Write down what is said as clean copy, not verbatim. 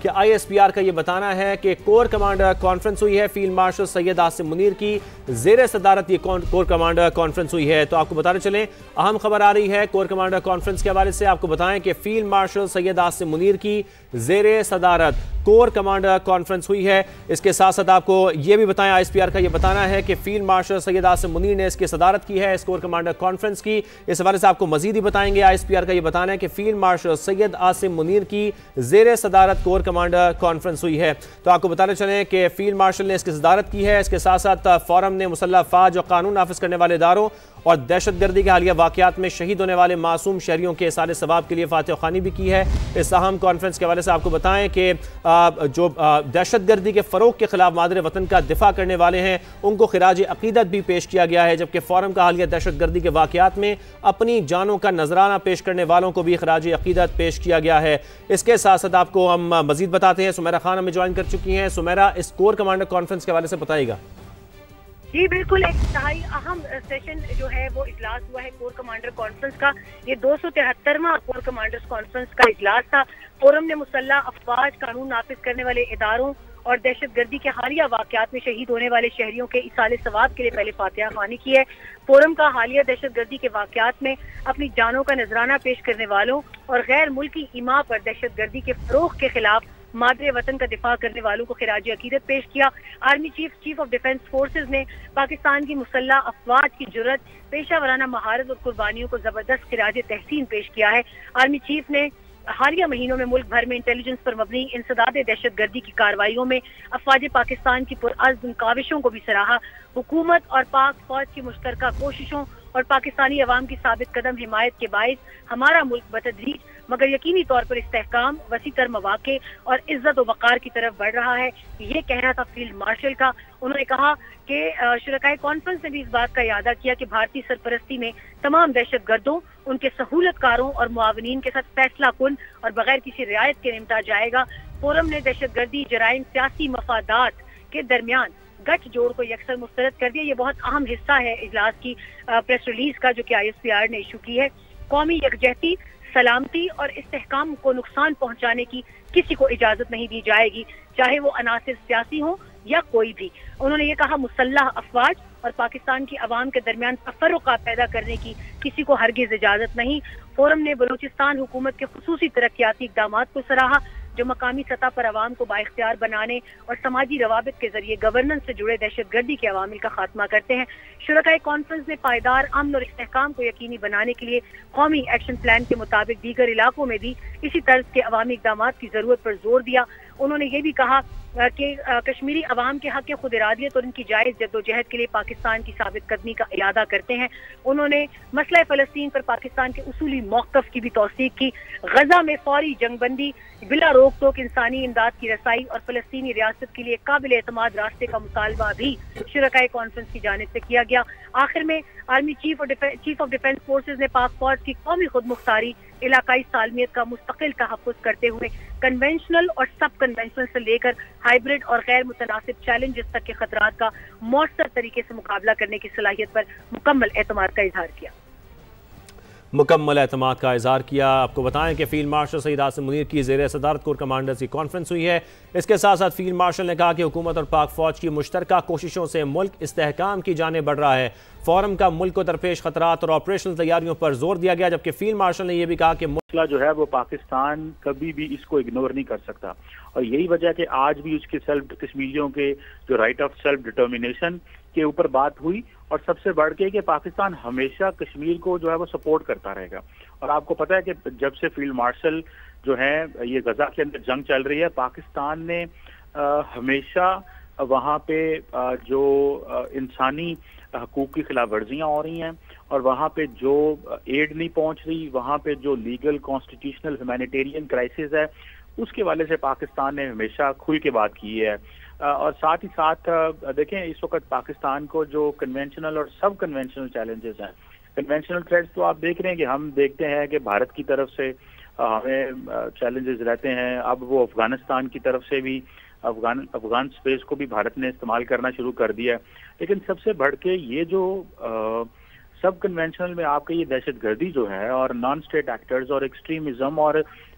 کہ ISPR کا یہ بتانا ہے کہ کور کمانڈر کانفرنس ہوئی ہے، فیلڈ مارشل سید عاصم منیر کی زیر صدارت یہ کور کمانڈر کانفرنس ہوئی ہے۔ تو آپ کو بتانے چلیں اہم خبر آ رہی ہے کور کمانڈر کانفرنس کے حوالے سے، آپ کو بتائیں کہ فیلڈ مارشل سید عاصم منیر کی زیر صدارت کور کمانڈر کانفرنس ہوئی ہے۔ اس کے ساتھ ساتھ آپ کو یہ بھی بتائیں ISPR کا یہ بتانا ہے کہ فیلڈ مارشل سید عاصم منیر نے اس کی صدارت کی ہے اس کور کمانڈر کانفرنس کی۔ اس حوالے سے آپ کو مزید ہی بتائیں گے ISPR کا یہ بتانا ہے کہ فیلڈ مارشل سید عاصم منیر کی زیر صدارت کور کمانڈر کانفرنس ہوئی ہے۔ تو آپ کو بتانے چلیں کہ فیلڈ مارشل نے اس کی صدارت کی ہے۔ اس کے ساتھ ساتھ فورم نے مسلح افواج اور قانون نافذ کرنے والے اداروں اور دہشت گردی کے حالیہ واقعات میں شہید ہونے والے معصوم شہریوں کے احسان ثواب کے لیے فاتح خوانی بھی کی ہے۔ اس اہم کانفرنس کے حوالے سے آپ کو بتائیں کہ جو دہشت گردی کے فروغ کے خلاف مادر وطن کا دفاع کرنے والے ہیں ان کو خراج عقیدت بھی پیش کیا گیا ہے، جبکہ فورم کا حالیہ دہشت گردی کے واقعات میں اپنی جانوں کا نذرانہ پیش کرنے والوں کو بھی خراج عقیدت پیش کیا گیا ہے۔ اس کے ساتھ ساتھ آپ کو ہم مزید بتاتے ہیں، سمیرہ خان ہمیں جوائن کر چکی ہیں۔ سمیرہ، اس کور کمانڈر کانفرنس کے حوالے سے بتائیے گا۔ جی بالکل، ایک انتہائی اہم سیشن جو ہے وہ اجلاس ہوا ہے کور کمانڈر کانفرنس کا۔ یہ 273واں کور کمانڈرز کانفرنس کا اجلاس تھا۔ فورم نے مسلح افواج، قانون نافذ کرنے والے اداروں اور دہشت گردی کے حالیہ واقعات میں شہید ہونے والے شہریوں کے ایصال ثواب کے لیے پہلے فاتحہ خوانی کی ہے۔ فورم کا حالیہ دہشت گردی کے واقعات میں اپنی جانوں کا نذرانہ پیش کرنے والوں اور غیر ملکی ایما پر دہشت گردی کے فروغ کے خلاف مادر وطن کا دفاع کرنے والوں کو خراج عقیدت پیش کیا۔ Army chief of defence forces نے پاکستان کی مسلح افواج کی جرات، پیشہ ورانہ مہارت اور قربانیوں کو زبردست خراج تحسین پیش کیا ہے۔ آرمی چیف نے حالیہ مہینوں میں ملک بھر میں انٹیلیجنس پر مبنی انسداد دہشت گردی کی کارروائیوں میں افواج پاکستان کی پرعزم کاوشوں کو بھی سراہا۔ حکومت اور پاک فوج کی مشترکہ کوششوں اور پاکستانی عوام کی ثابت قدم حمایت کے باعث ہمارا ملک بتدریج مگر یقینی طور پر استحکام، وسیع تر مواقع اور عزت و وقار کی طرف بڑھ رہا ہے، یہ کہنا تھا فیلڈ مارشل کا۔ انہوں نے کہا کہ شرکائے کانفرنس نے بھی اس بات کا اعادہ کیا کہ بھارتی سرپرستی میں تمام دہشت گردوں، ان کے سہولت کاروں اور معاونین کے ساتھ فیصلہ کن اور بغیر کسی رعایت کے نمٹا جائے گا۔ فورم نے دہشت گردی، جرائم، سیاسی مفادات کے درمیان گٹھ جوڑ کو یکسر مسترد کر دیا۔ یہ بہت اہم حصہ ہے اجلاس کی پریس ریلیز کا جو کہ ISPR نے ایشو کی ہے۔ قومی یکجہتی، سلامتی اور استحکام کو نقصان پہنچانے کی کسی کو اجازت نہیں دی جائے گی، چاہے وہ عناصر سیاسی ہوں یا کوئی بھی۔ انہوں نے یہ کہا مسلح افواج اور پاکستان کی عوام کے درمیان تفرقہ پیدا کرنے کی کسی کو ہرگز اجازت نہیں۔ فورم نے بلوچستان حکومت کے خصوصی ترقیاتی اقدامات کو سراہا جو مقامی سطح پر عوام کو بااختیار بنانے اور سماجی روابط کے ذریعے گورننس سے جڑے دہشت گردی کے عوامل کا خاتمہ کرتے ہیں۔ شرکائے کانفرنس نے پائیدار امن اور استحکام کو یقینی بنانے کے لیے قومی ایکشن پلان کے مطابق دیگر علاقوں میں بھی اسی طرز کے عوامی اقدامات کی ضرورت پر زور دیا۔ انہوں نے یہ بھی کہا کہ کشمیری عوام کے حق خود ارادیت اور ان کی جائز جدوجہد کے لیے پاکستان کی ثابت قدمی کا اعادہ کرتے ہیں۔ انہوں نے مسئلہ فلسطین پر پاکستان کے اصولی موقف کی بھی توثیق کی۔ غزہ میں فوری جنگ بندی، بلا روک ٹوک انسانی امداد کی رسائی اور فلسطینی ریاست کے لیے قابل اعتماد راستے کا مطالبہ بھی شرکائے کانفرنس کی جانب سے کیا گیا۔ آخر میں army chief of defence forces نے پاک فوج کی قومی خود مختاری، علاقائی سالمیت کا مستقل تحفظ کرتے ہوئے کنونشنل اور سب کنونشنل سے لے کر ہائبرڈ اور غیر متناسب چیلنجز تک کے خطرات کا مؤثر طریقے سے مقابلہ کرنے کی صلاحیت پر مکمل اعتماد کا اظہار کیا۔ آپ کو بتائیں کہ فیلڈ مارشل سید عاصم منیر کی زیر صدارت کور کمانڈرز کی کانفرنس ہوئی ہے۔ اس کے ساتھ ساتھ فیلڈ مارشل نے کہا کہ حکومت اور پاک فوج کی مشترکہ کوششوں سے ملک استحکام کی جانب بڑھ رہا ہے۔ فورم کا ملک کو درپیش خطرات اور آپریشنل تیاریوں پر زور دیا گیا، جبکہ فیلڈ مارشل نے یہ بھی کہا کہ مسئلہ جو ہے وہ پاکستان کبھی بھی اس کو اگنور نہیں کر سکتا، اور یہی وجہ ہے کہ آج بھی اس کے کشمیریوں کے جو رائٹ آف سیلف ڈٹرمنیشن کے اوپر بات ہوئی، اور سب سے بڑھ کے کہ پاکستان ہمیشہ کشمیر کو جو ہے وہ سپورٹ کرتا رہے گا۔ اور آپ کو پتہ ہے کہ جب سے فیلڈ مارشل جو ہے یہ غزہ کے اندر جنگ چل رہی ہے، پاکستان نے ہمیشہ وہاں پہ جو انسانی حقوق کی خلاف ورزیاں ہو رہی ہیں اور وہاں پہ جو ایڈ نہیں پہنچ رہی، وہاں پہ جو لیگل کانسٹیٹیوشنل ہیومینیٹیرین کرائسس ہے، اس کے والے سے پاکستان نے ہمیشہ کھل کے بات کی ہے۔ اور ساتھ ہی ساتھ دیکھیں اس وقت پاکستان کو جو کنونشنل اور سب کنونشنل چیلنجز ہیں، کنونشنل تھریٹس تو آپ دیکھ رہے ہیں کہ ہم دیکھتے ہیں کہ بھارت کی طرف سے ہمیں چیلنجز رہتے ہیں، اب وہ افغانستان کی طرف سے بھی افغان سپیس کو بھی بھارت نے استعمال کرنا شروع کر دیا ہے۔ لیکن سب سے بڑھ کے یہ جو سب کنونشنل میں آپ کا یہ دہشت گردی جو ہے اور نان اسٹیٹ ایکٹرز اور ایکسٹریمزم اور